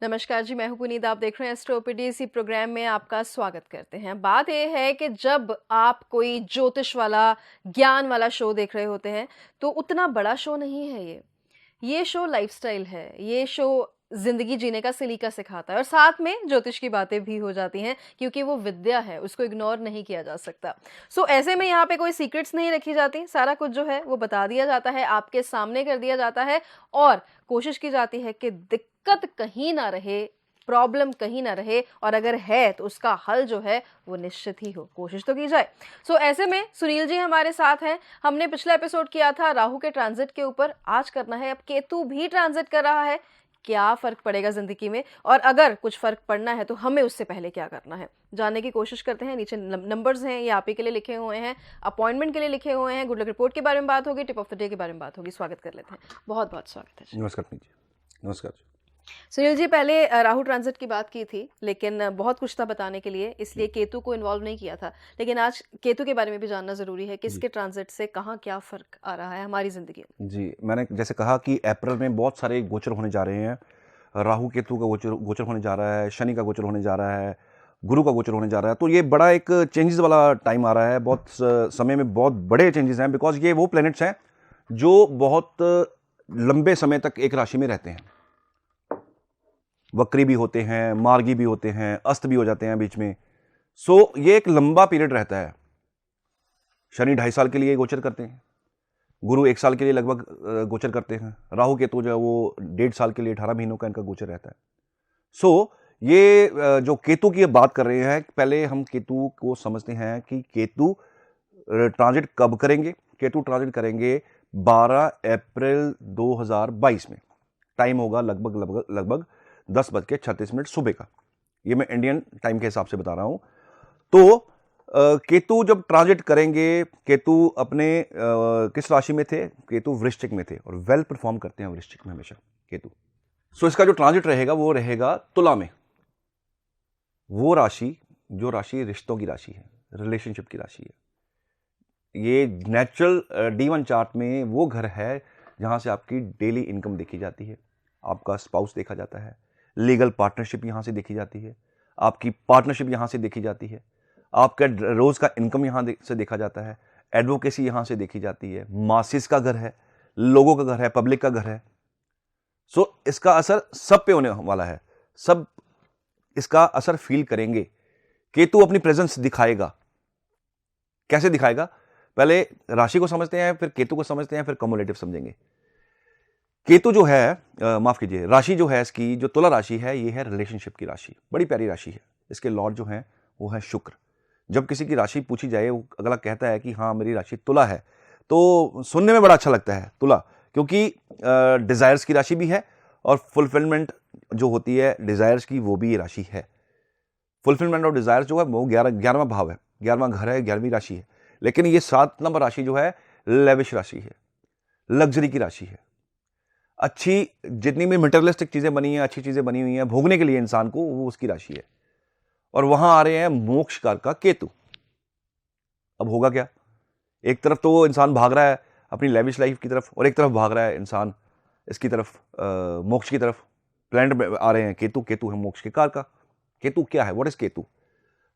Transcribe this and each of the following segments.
नमस्कार जी, मैं हूं पुनीत। आप देख रहे हैं एस्ट्रोपीडी। इसी प्रोग्राम में आपका स्वागत करते हैं। बात यह है कि जब आप कोई ज्योतिष वाला, ज्ञान वाला शो देख रहे होते हैं तो उतना बड़ा शो नहीं है ये शो लाइफस्टाइल है। ये शो जिंदगी जीने का सलीका सिखाता है और साथ में ज्योतिष की बातें भी हो जाती हैं क्योंकि वो विद्या है, उसको इग्नोर नहीं किया जा सकता। ऐसे में यहाँ पे कोई सीक्रेट्स नहीं रखी जाती, सारा कुछ जो है वो बता दिया जाता है, आपके सामने कर दिया जाता है और कोशिश की जाती है कि दिक्कत कहीं ना रहे, प्रॉब्लम कहीं ना रहे, और अगर है तो उसका हल जो है वो निश्चित ही हो, कोशिश तो की जाए। ऐसे में सुनील जी हमारे साथ हैं। हमने पिछला एपिसोड किया था राहु के ट्रांजिट के ऊपर, आज करना है अब केतु भी ट्रांजिट कर रहा है, क्या फर्क पड़ेगा जिंदगी में, और अगर कुछ फर्क पड़ना है तो हमें उससे पहले क्या करना है, जानने की कोशिश करते हैं। नीचे नंबर्स हैं, ये आप ही के लिए लिखे हुए हैं, अपॉइंटमेंट के लिए लिखे हुए हैं, गुड लक रिपोर्ट के बारे में बात होगी, टिप ऑफ द डे के बारे में बात होगी। स्वागत कर लेते हैं, बहुत बहुत स्वागत है। नमस्कार जी। नमस्कार जी। सुनील जी, पहले राहु ट्रांजिट की बात की थी लेकिन बहुत कुछ था बताने के लिए, इसलिए केतु को इन्वॉल्व नहीं किया था, लेकिन आज केतु के बारे में भी जानना जरूरी है कि इसके ट्रांजिट से कहाँ क्या फर्क आ रहा है हमारी जिंदगी में। जी, मैंने जैसे कहा कि अप्रैल में बहुत सारे गोचर होने जा रहे हैं। राहु केतु का गोचर होने जा रहा है, शनि का गोचर होने जा रहा है, गुरु का गोचर होने जा रहा है। तो ये बड़ा एक चेंजेस वाला टाइम आ रहा है। बहुत समय में बहुत बड़े चेंजेस हैं, बिकॉज ये वो प्लैनेट्स हैं जो बहुत लंबे समय तक एक राशि में रहते हैं। वक्री भी होते हैं, मार्गी भी होते हैं, अस्त भी हो जाते हैं बीच में। ये एक लंबा पीरियड रहता है। शनि 2.5 साल के लिए गोचर करते हैं, गुरु 1 साल के लिए लगभग गोचर करते हैं, राहु केतु जो है वो 1.5 साल के लिए 18 महीनों का इनका गोचर रहता है। ये जो केतु की बात कर रहे हैं, पहले हम केतु को समझते हैं कि केतु ट्रांजिट कब करेंगे। केतु ट्रांजिट करेंगे 12 अप्रैल 2022 में। टाइम होगा लगभग 10:36 सुबह का। ये मैं इंडियन टाइम के हिसाब से बता रहा हूं। तो केतु जब ट्रांजिट करेंगे, केतु अपने किस राशि में थे? केतु वृश्चिक में थे और वेल परफॉर्म करते हैं वृश्चिक में हमेशा केतु। इसका जो ट्रांजिट रहेगा वो रहेगा तुला में। वो राशि जो राशि रिश्तों की राशि है, रिलेशनशिप की राशि है। ये नेचुरल D1 चार्ट में वो घर है जहां से आपकी डेली इनकम देखी जाती है, आपका स्पाउस देखा जाता है, लीगल पार्टनरशिप यहां से देखी जाती है, आपकी पार्टनरशिप यहां से देखी जाती है, आपका रोज का इनकम यहां से देखा जाता है, एडवोकेसी यहां से देखी जाती है, मासिस का घर है, लोगों का घर है, पब्लिक का घर है। इसका असर सब पे होने वाला है। सब इसका असर फील करेंगे। केतु अपनी प्रेजेंस दिखाएगा। कैसे दिखाएगा? पहले राशि को समझते हैं, फिर केतु को समझते हैं, फिर कम्युलेटिव समझेंगे। केतु जो है, माफ कीजिए, राशि जो है इसकी, जो तुला राशि है, ये है रिलेशनशिप की राशि। बड़ी प्यारी राशि है। इसके लॉर्ड जो है वो है शुक्र। जब किसी की राशि पूछी जाए, वो अगला कहता है कि हाँ मेरी राशि तुला है, तो सुनने में बड़ा अच्छा लगता है तुला, क्योंकि डिजायर्स की राशि भी है और फुलफिलमेंट जो होती है डिजायर्स की, वो भी ये राशि है। फुलफिलमेंट और डिजायर्स जो है वो 11वां भाव है, 11वां घर है, 11वीं राशि है। लेकिन ये 7 नंबर राशि जो है लेविश राशि है, लग्जरी की राशि है। अच्छी जितनी भी मटेरियलिस्टिक चीजें बनी हैं, अच्छी चीजें बनी हुई हैं भोगने के लिए इंसान को, वो उसकी राशि है। और वहां आ रहे हैं मोक्षकार का केतु। अब होगा क्या? एक तरफ तो वो इंसान भाग रहा है अपनी लेविश लाइफ की तरफ, और एक तरफ भाग रहा है इंसान इसकी तरफ, मोक्ष की तरफ। प्लैनेट आ रहे हैं केतु। केतु है मोक्ष के कार का। केतु क्या है? What is Ketu?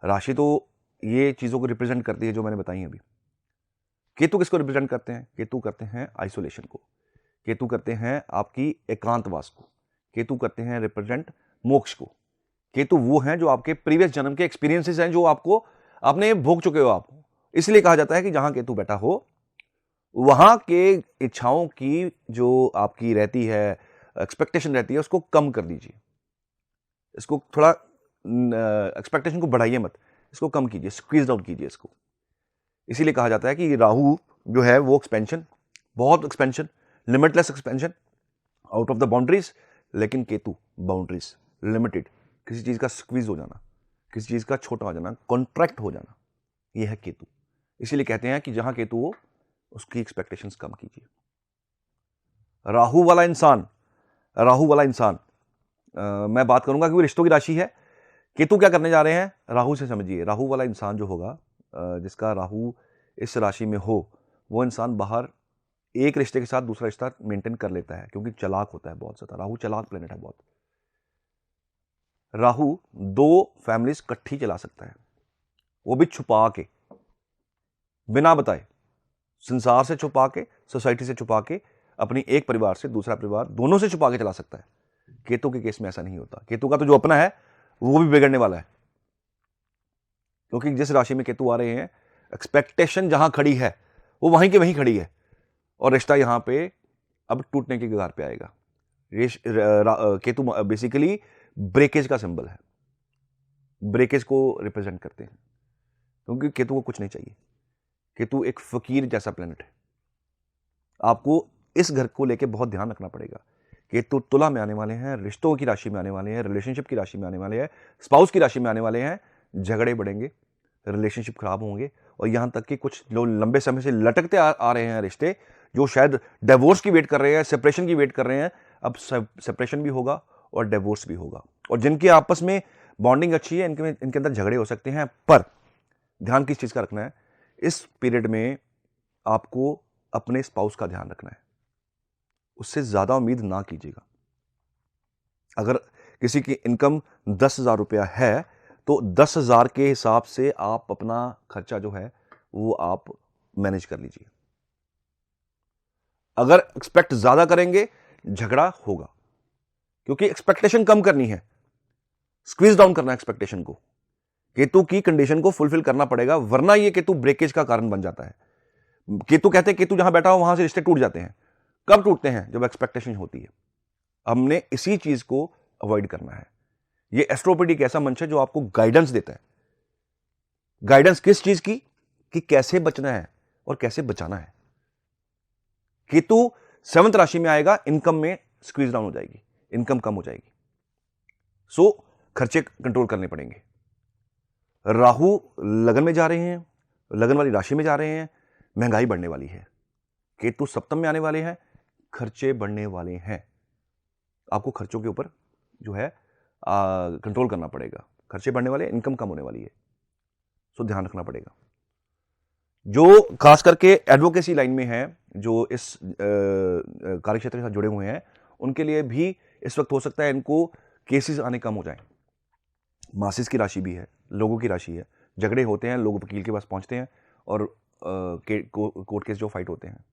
राशि तो ये चीजों को रिप्रेजेंट करती है जो मैंने बताई अभी। केतु किसको रिप्रेजेंट करते हैं? केतु करते हैं आइसोलेशन को, केतु करते हैं आपकी एकांतवास को, केतु करते हैं रिप्रेजेंट मोक्ष को। केतु वो हैं जो आपके प्रीवियस जन्म के एक्सपीरियंसेस हैं, जो आपने भोग चुके हो आप। इसलिए कहा जाता है कि जहां केतु बैठा हो वहां के इच्छाओं की जो आपकी रहती है, एक्सपेक्टेशन रहती है, उसको कम कर दीजिए। इसको थोड़ा एक्सपेक्टेशन को बढ़ाइए मत, इसको कम कीजिए, स्क्वीज आउट कीजिए इसको। इसीलिए कहा जाता है कि राहु जो है वो एक्सपेंशन, बहुत expansion, limitless expansion, out of the boundaries. लेकिन केतु बाउंड्रीज, लिमिटेड, किसी चीज का स्क्वीज हो जाना, किसी चीज का छोटा हो जाना, कॉन्ट्रैक्ट हो जाना, यह है केतु। इसीलिए कहते हैं कि जहां केतु हो उसकी एक्सपेक्टेशंस कम कीजिए। राहु वाला इंसान मैं बात करूंगा कि वो रिश्तों की राशि है। केतु क्या करने जा रहे हैं? राहु से समझिए। राहु वाला इंसान जो होगा, जिसका राहु इस राशि में हो, वो इंसान बाहर एक रिश्ते के साथ दूसरा रिश्ता मेंटेन कर लेता है, क्योंकि चालाक होता है बहुत ज्यादा। राहु चालाक प्लेनेट है बहुत। राहु 2 फैमिलीज इकट्ठी चला सकता है, वो भी छुपा के, बिना बताए, संसार से छुपा के, सोसाइटी से छुपा के, अपनी एक परिवार से दूसरा परिवार, दोनों से छुपा के चला सकता है। केतु के केस में ऐसा नहीं होता। केतु का तो जो अपना है वो भी बिगड़ने वाला है, क्योंकि जिस राशि में केतु आ रहे हैं, एक्सपेक्टेशन जहां खड़ी है वो वहीं की वहीं खड़ी है, और रिश्ता यहां पे अब टूटने के कगार पे आएगा। केतु बेसिकली ब्रेकेज का सिंबल है, ब्रेकेज को रिप्रेजेंट करते हैं, क्योंकि केतु को कुछ नहीं चाहिए। केतु एक फकीर जैसा प्लेनेट है। आपको इस घर को लेके बहुत ध्यान रखना पड़ेगा। केतु तुला में आने वाले हैं, रिश्तों की राशि में आने वाले हैं, रिलेशनशिप की राशि में आने वाले हैं, स्पाउस की राशि में आने वाले हैं। झगड़े बढ़ेंगे, रिलेशनशिप खराब होंगे, और यहां तक कि कुछ जो लंबे समय से लटकते आ रहे हैं रिश्ते, जो शायद डिवोर्स की वेट कर रहे हैं, सेपरेशन की वेट कर रहे हैं, अब सेपरेशन भी होगा और डिवोर्स भी होगा। और जिनकी आपस में बॉन्डिंग अच्छी है, इनके अंदर झगड़े हो सकते हैं। पर ध्यान किस चीज का रखना है, इस पीरियड में आपको अपने स्पाउस का ध्यान रखना है, उससे ज्यादा उम्मीद ना कीजिएगा। अगर किसी की इनकम 10,000 रुपया है तो 10,000 के हिसाब से आप अपना खर्चा जो है वो आप मैनेज कर लीजिए। अगर एक्सपेक्ट ज्यादा करेंगे, झगड़ा होगा, क्योंकि एक्सपेक्टेशन कम करनी है, स्क्वीज डाउन करना है एक्सपेक्टेशन को। केतु की कंडीशन को फुलफिल करना पड़ेगा, वरना ये केतु ब्रेकेज का कारण बन जाता है। केतु कहते हैं, केतु जहां बैठा हो वहां से रिश्ते टूट जाते हैं। कब टूटते हैं? जब एक्सपेक्टेशन होती है। हमने इसी चीज को अवॉइड करना है। ये एस्ट्रोपैडी एक ऐसा मंच है जो आपको गाइडेंस देता है। गाइडेंस किस चीज की? कि कैसे बचना है और कैसे बचाना है। केतु 7th राशि में आएगा, इनकम में स्क्वीज डाउन हो जाएगी, इनकम कम हो जाएगी, सो खर्चे कंट्रोल करने पड़ेंगे। राहु लगन में जा रहे हैं, लगन वाली राशि में जा रहे हैं, महंगाई बढ़ने वाली है। केतु सप्तम में आने वाले हैं, खर्चे बढ़ने वाले हैं। आपको खर्चों के ऊपर जो है कंट्रोल करना पड़ेगा। खर्चे बढ़ने वाले, इनकम कम होने वाली है, सो ध्यान रखना पड़ेगा। जो खास करके एडवोकेसी लाइन में है, जो इस कार्यक्षेत्र के साथ जुड़े हुए हैं, उनके लिए भी इस वक्त हो सकता है इनको केसेस आने कम हो जाएं। मासिस की राशि भी है, लोगों की राशि है, झगड़े होते हैं, लोग वकील के पास पहुंचते हैं और कोर्ट केस जो फाइट होते हैं,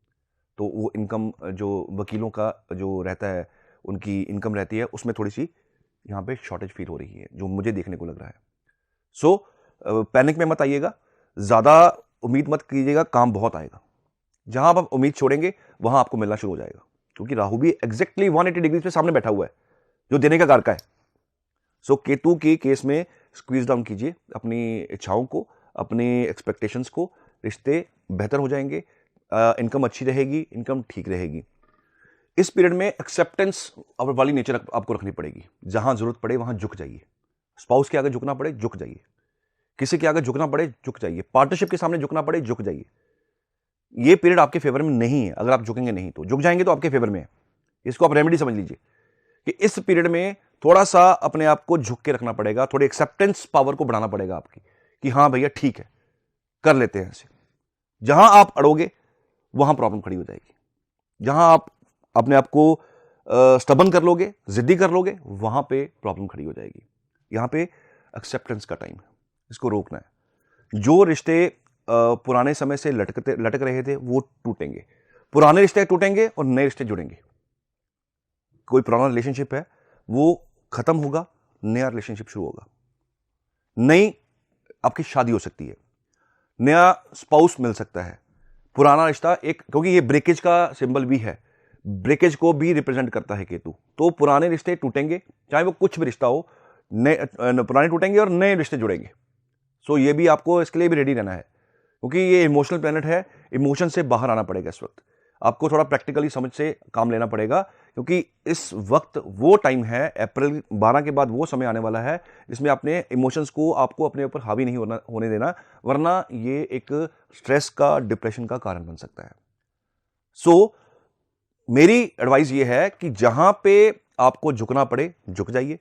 तो वो इनकम जो वकीलों का जो रहता है, उनकी इनकम रहती है, उसमें थोड़ी सी यहाँ पे शॉर्टेज फील हो रही है, जो मुझे देखने को लग रहा है। सो पैनिक में मत आइएगा, ज़्यादा उम्मीद मत कीजिएगा, काम बहुत आएगा। जहां आप उम्मीद छोड़ेंगे वहां आपको मिलना शुरू हो जाएगा, क्योंकि राहु भी एग्जैक्टली 180 डिग्री पे सामने बैठा हुआ है, जो देने का कारक है। सो केतु के केस में स्क्वीज डाउन कीजिए अपनी इच्छाओं को, अपने एक्सपेक्टेशंस को, रिश्ते बेहतर हो जाएंगे, इनकम अच्छी रहेगी, इनकम ठीक रहेगी। इस पीरियड में एक्सेप्टेंस वाली नेचर आपको रखनी पड़ेगी। जहां जरूरत पड़े वहां झुक जाइए, स्पाउस के आगे झुकना पड़े झुक जाइए, किसी के आगे झुकना पड़े झुक जाइए, पार्टनरशिप के सामने झुकना पड़े झुक जाइए। ये पीरियड आपके फेवर में नहीं है। अगर आप झुकेंगे नहीं तो झुक जाएंगे तो आपके फेवर में है। इसको आप रेमेडी समझ लीजिए कि इस पीरियड में थोड़ा सा अपने आप को झुक के रखना पड़ेगा, थोड़ी एक्सेप्टेंस पावर को बढ़ाना पड़ेगा आपकी, कि हाँ भैया ठीक है, कर लेते हैं ऐसे। जहां आप अड़ोगे वहां प्रॉब्लम खड़ी हो जाएगी। जहां आप अपने आप को स्टबन कर लोगे, जिद्दी कर लोगे, वहां पे प्रॉब्लम खड़ी हो जाएगी। यहां पे एक्सेप्टेंस का टाइम है, इसको रोकना है। जो रिश्ते पुराने समय से लटक रहे थे वो टूटेंगे, पुराने रिश्ते टूटेंगे और नए रिश्ते जुड़ेंगे। कोई पुराना रिलेशनशिप है वो खत्म होगा, नया रिलेशनशिप शुरू होगा, नई आपकी शादी हो सकती है, नया स्पाउस मिल सकता है। पुराना रिश्ता एक, क्योंकि ये ब्रेकेज का सिंबल भी है, ब्रेकेज को भी रिप्रेजेंट करता है केतु, तो पुराने रिश्ते टूटेंगे, चाहे वो कुछ भी रिश्ता हो, नए पुराने टूटेंगे और नए रिश्ते जुड़ेंगे। सो ये भी आपको इसके लिए भी रेडी रहना है, क्योंकि ये इमोशनल प्लैनेट है, इमोशन से बाहर आना पड़ेगा। इस वक्त आपको थोड़ा प्रैक्टिकली समझ से काम लेना पड़ेगा, क्योंकि इस वक्त वो टाइम है, अप्रैल 12 के बाद वो समय आने वाला है जिसमें अपने इमोशंस को आपको अपने ऊपर हावी नहीं होने देना, वरना ये एक स्ट्रेस का, डिप्रेशन का कारण बन सकता है। सो मेरी एडवाइस ये है कि जहां पे आपको झुकना पड़े झुक जाइए,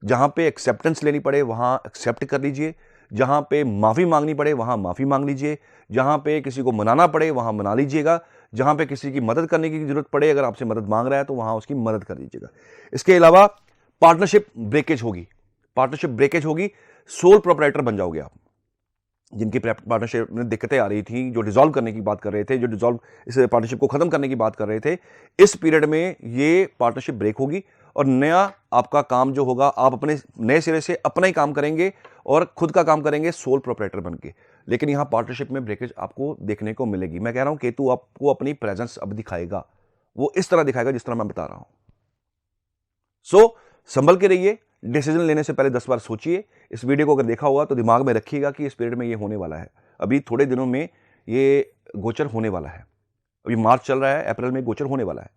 जहां पे एक्सेप्टेंस लेनी पड़े वहां एक्सेप्ट कर लीजिए, जहां पे माफी मांगनी पड़े वहां माफी मांग लीजिए, जहां पे किसी को मनाना पड़े वहां मना लीजिएगा, जहां पे किसी की मदद करने की जरूरत पड़े, अगर आपसे मदद मांग रहा है तो वहां उसकी मदद कर दीजिएगा। इसके अलावा पार्टनरशिप ब्रेकेज होगी, पार्टनरशिप ब्रेकेज होगी, सोल प्रोपराइटर बन जाओगे आप। जिनकी पार्टनरशिप में दिक्कतें आ रही थी, जो डिसॉल्व करने की बात कर रहे थे, जो डिसॉल्व इस पार्टनरशिप को खत्म करने की बात कर रहे थे, इस पीरियड में ये पार्टनरशिप ब्रेक होगी और नया आपका काम जो होगा, आप अपने नए सिरे से अपना ही काम करेंगे और खुद का काम करेंगे सोल प्रोपराइटर बन के। लेकिन यहां पार्टनरशिप में ब्रेकेज आपको देखने को मिलेगी। मैं कह रहा हूं केतु आपको अपनी प्रेजेंस अब दिखाएगा, वो इस तरह दिखाएगा जिस तरह मैं बता रहा हूं। सो संभल के रहिए, डिसीजन लेने से पहले 10 बार सोचिए। इस वीडियो को अगर देखा होगा तो दिमाग में रखिएगा कि इस पीरियड में ये होने वाला है। अभी थोड़े दिनों में ये गोचर होने वाला है। अभी मार्च चल रहा है, अप्रैल में गोचर होने वाला है।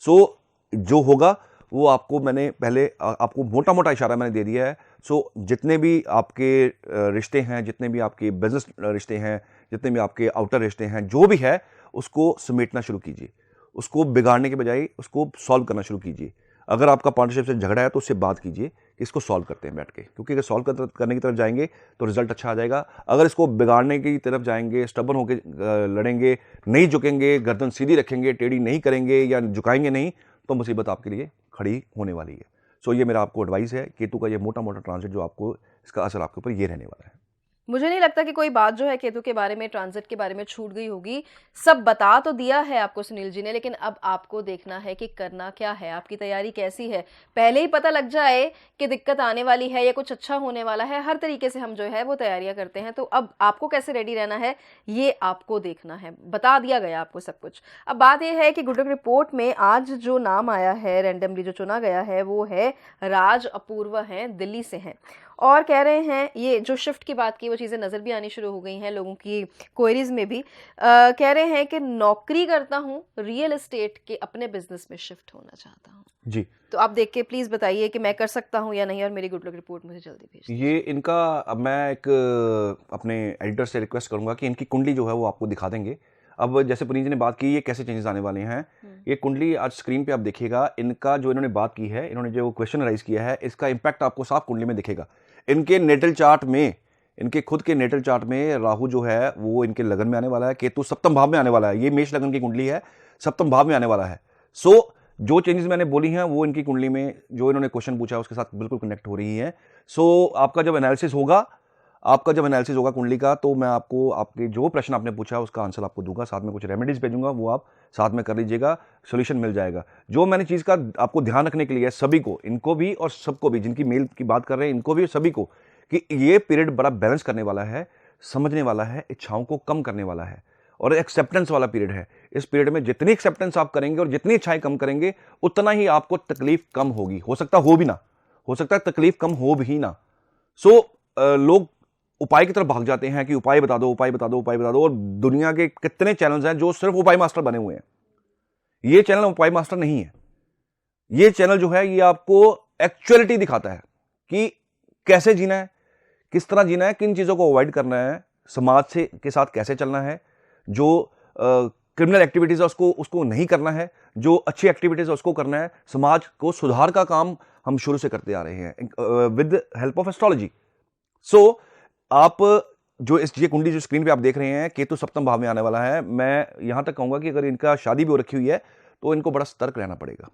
सो जो होगा वो आपको मैंने पहले आपको मोटा मोटा इशारा मैंने दे दिया है। सो जितने भी आपके रिश्ते हैं, जितने भी आपके बिजनेस रिश्ते हैं, जितने भी आपके आउटर रिश्ते हैं, जो भी है उसको समेटना शुरू कीजिए। उसको बिगाड़ने के बजाय उसको सॉल्व करना शुरू कीजिए। अगर आपका पार्टनरशिप से झगड़ा है तो उससे बात कीजिए कि इसको सॉल्व करते हैं बैठ के, क्योंकि अगर सॉल्व करने की तरफ जाएंगे तो रिजल्ट अच्छा आ जाएगा। अगर इसको बिगाड़ने की तरफ जाएंगे, स्टबन होकर लड़ेंगे, नहीं झुकेंगे, गर्दन सीधी रखेंगे, टेढ़ी नहीं करेंगे या झुकाएंगे नहीं, तो मुसीबत आपके लिए खड़ी होने वाली है। सो ये मेरा आपको एडवाइस है, केतु का ये मोटा मोटा ट्रांजिट जो आपको इसका असर आपके ऊपर ये रहने वाला है। मुझे नहीं लगता कि कोई बात जो है केतु के बारे में, ट्रांजिट के बारे में छूट गई होगी। सब बता तो दिया है आपको सुनील जी ने, लेकिन अब आपको देखना है कि करना क्या है, आपकी तैयारी कैसी है। पहले ही पता लग जाए कि दिक्कत आने वाली है या कुछ अच्छा होने वाला है, हर तरीके से हम जो है वो तैयारियां करते हैं। तो अब आपको कैसे रेडी रहना है ये आपको देखना है। बता दिया गया आपको सब कुछ। अब बात यह है कि गुड लक रिपोर्ट में आज जो नाम आया है, रैंडमली जो चुना गया है, वो है राज अपूर्व हैं, दिल्ली से हैं और कह रहे हैं ये जो शिफ्ट की बात की वो चीज़ें नज़र भी आनी शुरू हो गई हैं लोगों की क्वेरीज में भी। कह रहे हैं कि नौकरी करता हूँ, रियल एस्टेट के अपने बिजनेस में शिफ्ट होना चाहता हूँ जी। तो आप देख के प्लीज़ बताइए कि मैं कर सकता हूँ या नहीं, और मेरी गुड लक रिपोर्ट मुझे जल्दी भेज दीजिए। ये इनका अब मैं एक अपने एडिटर से रिक्वेस्ट करूंगा कि इनकी कुंडली जो है वो आपको दिखा देंगे। अब जैसे पुनीत जी ने बात की ये कैसे चेंजेस आने वाले हैं, ये कुंडली आज स्क्रीन पे आप देखिएगा। इनका जो इन्होंने बात की है, इन्होंने जो क्वेश्चन राइज किया है, इसका इंपैक्ट आपको साफ कुंडली में दिखेगा। इनके नेटल चार्ट में, इनके खुद के नेटल चार्ट में राहु जो है वो इनके लगन में आने वाला है, केतु सप्तम भाव में आने वाला है। ये मेष लगन की कुंडली है, सप्तम भाव में आने वाला है। सो जो चेंजेस मैंने बोली हैं वो इनकी कुंडली में जो इन्होंने क्वेश्चन पूछा है उसके साथ बिल्कुल कनेक्ट हो रही है। सो आपका जब एनालिसिस होगा कुंडली का, तो मैं आपको आपके जो प्रश्न आपने पूछा उसका आंसर आपको दूंगा, साथ में कुछ रेमेडीज भेजूंगा, वो आप साथ में कर लीजिएगा, सोल्यूशन मिल जाएगा। जो मैंने चीज़ का आपको ध्यान रखने के लिए सभी को, इनको भी और सबको भी, जिनकी मेल की बात कर रहे हैं इनको भी सभी को, कि ये पीरियड बड़ा बैलेंस करने वाला है, समझने वाला है, इच्छाओं को कम करने वाला है और एक्सेप्टेंस वाला पीरियड है। इस पीरियड में जितनी एक्सेप्टेंस आप करेंगे और जितनी इच्छाएं कम करेंगे उतना ही आपको तकलीफ कम होगी। हो सकता हो भी ना, हो सकता है तकलीफ कम हो भी ना। सो लोग उपाय की तरफ भाग जाते हैं कि उपाय बता दो, उपाय बता दो, उपाय बता दो, और दुनिया के कितने चैनल्स हैं जो सिर्फ उपाय मास्टर बने हुए हैं। ये चैनल उपाय मास्टर नहीं है। ये चैनल जो है ये आपको एक्चुअलिटी दिखाता है कि कैसे जीना है, किस तरह जीना है, किन चीजों को अवॉइड करना है, समाज से के साथ कैसे चलना है, जो क्रिमिनल एक्टिविटीज है उसको नहीं करना है, जो अच्छी एक्टिविटीज है उसको करना है। समाज को सुधार का काम हम शुरू से करते आ रहे हैं विद हेल्प ऑफ एस्ट्रोलॉजी। सो आप जो ये कुंडली जो स्क्रीन पे आप देख रहे हैं, केतु सप्तम भाव में आने वाला है। मैं यहां तक कहूंगा कि अगर इनका शादी भी हो रखी हुई है तो इनको बड़ा सतर्क रहना पड़ेगा।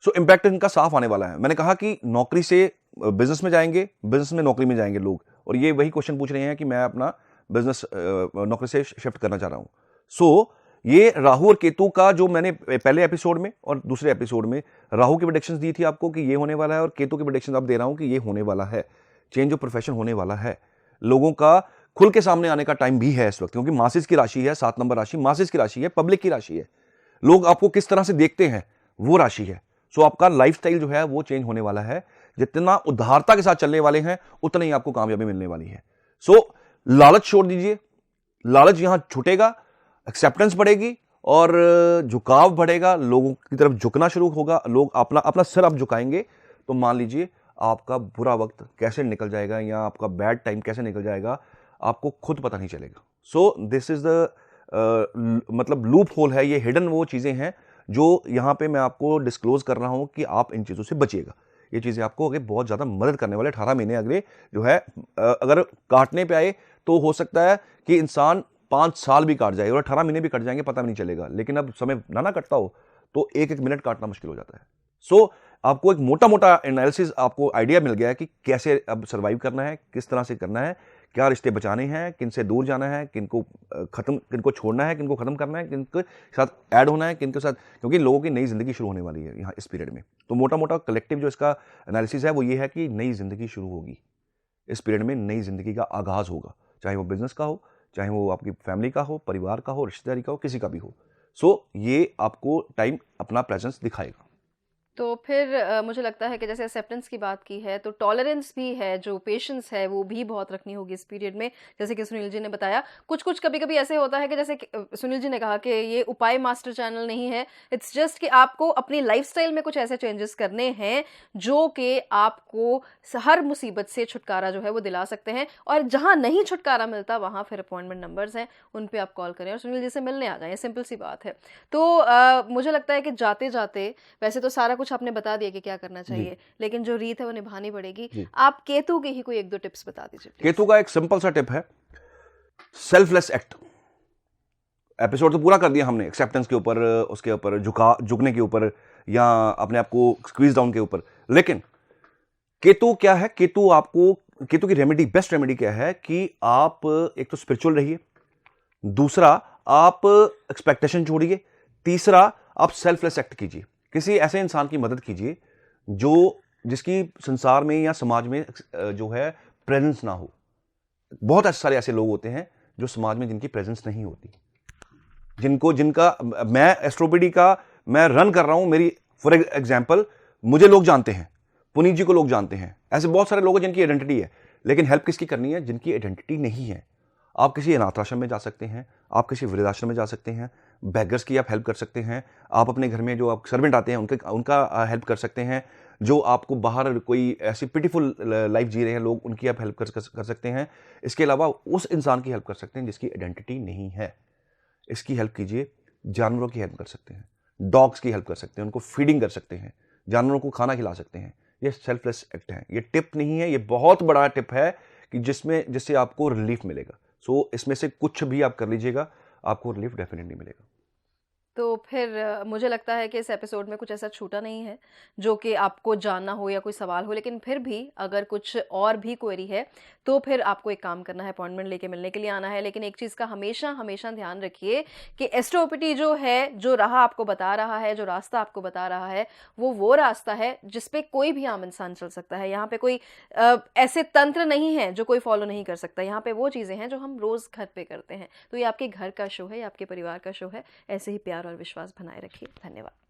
सो इंपैक्ट इनका साफ आने वाला है। मैंने कहा कि नौकरी से बिजनेस में जाएंगे, बिजनेस में नौकरी में जाएंगे लोग, और ये वही क्वेश्चन पूछ रहे हैं कि मैं अपना बिजनेस नौकरी से शिफ्ट करना चाह रहा हूं। सो ये राहु और केतु का जो मैंने पहले एपिसोड में और दूसरे एपिसोड में राहु की प्रेडिक्शंस दी थी आपको कि ये होने वाला है, और केतु की प्रेडिक्शन अब दे रहा हूं कि ये होने वाला है। चेंज ऑफ प्रोफेशन होने वाला है, लोगों का खुल के सामने आने का टाइम भी है इस वक्त, क्योंकि मासिस की राशि है, 7 नंबर राशि मासिस की राशि है, पब्लिक की राशि है। लोग आपको किस तरह से देखते हैं वो राशि है। सो आपका लाइफस्टाइल जो है वो चेंज होने वाला है। जितना उदारता के साथ चलने वाले हैं उतना ही आपको कामयाबी मिलने वाली है। सो लालच छोड़ दीजिए, लालच यहां छूटेगा, एक्सेप्टेंस बढ़ेगी और झुकाव बढ़ेगा, लोगों की तरफ झुकना शुरू होगा। लोग अपना सिर आप झुकाएंगे तो मान लीजिए आपका बुरा वक्त कैसे निकल जाएगा या आपका बैड टाइम कैसे निकल जाएगा आपको खुद पता नहीं चलेगा। सो दिस इज द मतलब लूप होल है, ये हिडन वो चीजें हैं जो यहां पे मैं आपको डिस्क्लोज कर रहा हूं कि आप इन चीजों से बचिएगा। ये चीजें आपको आगे बहुत ज्यादा मदद करने वाले 18 महीने अगले जो है अगर काटने पे आए तो हो सकता है कि इंसान 5 साल भी काट जाए और 18 महीने भी कट जाएंगे, पता भी नहीं चलेगा। लेकिन अब समय ना कटता हो तो एक एक मिनट काटना मुश्किल हो जाता है। सो आपको एक मोटा मोटा एनालिसिस, आपको आइडिया मिल गया है कि कैसे अब सर्वाइव करना है, किस तरह से करना है, क्या रिश्ते बचाने हैं, किन से दूर जाना है, किनको किनको छोड़ना है, किनको खत्म करना है, किनके साथ ऐड होना है, किनके साथ, क्योंकि लोगों की नई जिंदगी शुरू होने वाली है यहाँ इस पीरियड में। तो मोटा मोटा कलेक्टिव जो इसका एनालिसिस है वो ये है कि नई जिंदगी शुरू होगी इस पीरियड में, नई जिंदगी का आगाज होगा, चाहे वो बिजनेस का हो, चाहे वो आपकी फैमिली का हो, परिवार का हो, रिश्तेदारी का हो, किसी का भी हो। सो ये आपको टाइम अपना प्रेजेंस दिखाएगा। तो फिर मुझे लगता है कि जैसे एक्सेप्टेंस की बात की है तो टॉलरेंस भी है, जो पेशेंस है वो भी बहुत रखनी होगी इस पीरियड में। जैसे कि सुनील जी ने बताया, कुछ कुछ कभी कभी ऐसे होता है कि जैसे सुनील जी ने कहा कि ये उपाय मास्टर चैनल नहीं है, इट्स जस्ट कि आपको अपनी लाइफस्टाइल में कुछ ऐसे चेंजेस करने हैं जो कि आपको हर मुसीबत से छुटकारा जो है वो दिला सकते हैं। और जहाँ नहीं छुटकारा मिलता वहाँ फिर अपॉइंटमेंट नंबर्स हैं, उन पर आप कॉल करें और सुनील जी से मिलने आ जाएं, सिंपल सी बात है। तो मुझे लगता है कि जाते जाते वैसे तो सारा कुछ आपने बता दिया कि क्या करना चाहिए, लेकिन जो रीत है वो निभानी पड़ेगी। जी। आप केतु की ही कोई एक दो टिप्स बता दीजिए प्लीज। केतु का एक सिंपल सा टिप है, सेल्फलेस एक्ट। एपिसोड तो पूरा कर दिया हमने एक्सेप्टेंस के ऊपर, उसके ऊपर झुकने के ऊपर, या अपने आप को स्क्वीज डाउन के ऊपर। लेकिन केतु क्या है, केतु की रेमेडी, बेस्ट रेमेडी क्या है कि आप एक तो स्पिरिचुअल रहिए, दूसरा आप एक्सपेक्टेशन छोड़िए, तीसरा आप सेल्फलेस एक्ट कीजिए। किसी ऐसे इंसान की मदद कीजिए जिसकी संसार में या समाज में जो है प्रेजेंस ना हो। बहुत सारे ऐसे लोग होते हैं जो समाज में जिनकी प्रेजेंस नहीं होती, जिनका मैं एस्ट्रोपीडी का मैं रन कर रहा हूं, मेरी फॉर एग्जांपल मुझे लोग जानते हैं, पुनीत जी को लोग जानते हैं, ऐसे बहुत सारे लोग हैं जिनकी आइडेंटिटी है, लेकिन हेल्प किसकी करनी है? जिनकी आइडेंटिटी नहीं है। आप किसी अनाथ आश्रम में जा सकते हैं, आप किसी वृद्धाश्रम में जा सकते हैं, बेगर्स की आप हेल्प कर सकते हैं, आप अपने घर में जो आप सर्वेंट आते हैं उनका हेल्प कर सकते हैं, जो आपको बाहर कोई ऐसी पिटीफुल लाइफ जी रहे हैं लोग, उनकी आप हेल्प कर सकते हैं। इसके अलावा उस इंसान की हेल्प कर सकते हैं जिसकी आइडेंटिटी नहीं है, इसकी हेल्प कीजिए। जानवरों की हेल्प कर सकते हैं, डॉग्स की हेल्प कर सकते हैं, उनको फीडिंग कर सकते हैं, जानवरों को खाना खिला सकते हैं। ये सेल्फलेस एक्ट है, ये टिप नहीं है, ये बहुत बड़ा टिप है कि जिससे आपको रिलीफ मिलेगा। सो इसमें से कुछ भी आप कर लीजिएगा, आपको रिलीफ डेफिनेटली मिलेगा। तो फिर मुझे लगता है कि इस एपिसोड में कुछ ऐसा छूटा नहीं है जो कि आपको जानना हो या कोई सवाल हो, लेकिन फिर भी अगर कुछ और भी क्वेरी है तो फिर आपको एक काम करना है, अपॉइंटमेंट लेके मिलने के लिए आना है। लेकिन एक चीज़ का हमेशा हमेशा ध्यान रखिए कि एस्ट्रोपीटी जो है, जो राह आपको बता रहा है, जो रास्ता आपको बता रहा है, वो रास्ता है जिसपे कोई भी आम इंसान चल सकता है। यहाँ पे कोई ऐसे तंत्र नहीं है जो कोई फॉलो नहीं कर सकता। यहाँ पे वो चीज़ें हैं जो हम रोज़ घर पे करते हैं। तो ये आपके घर का शो है, ये आपके परिवार का शो है। ऐसे ही प्यार और विश्वास बनाए रखिए। धन्यवाद।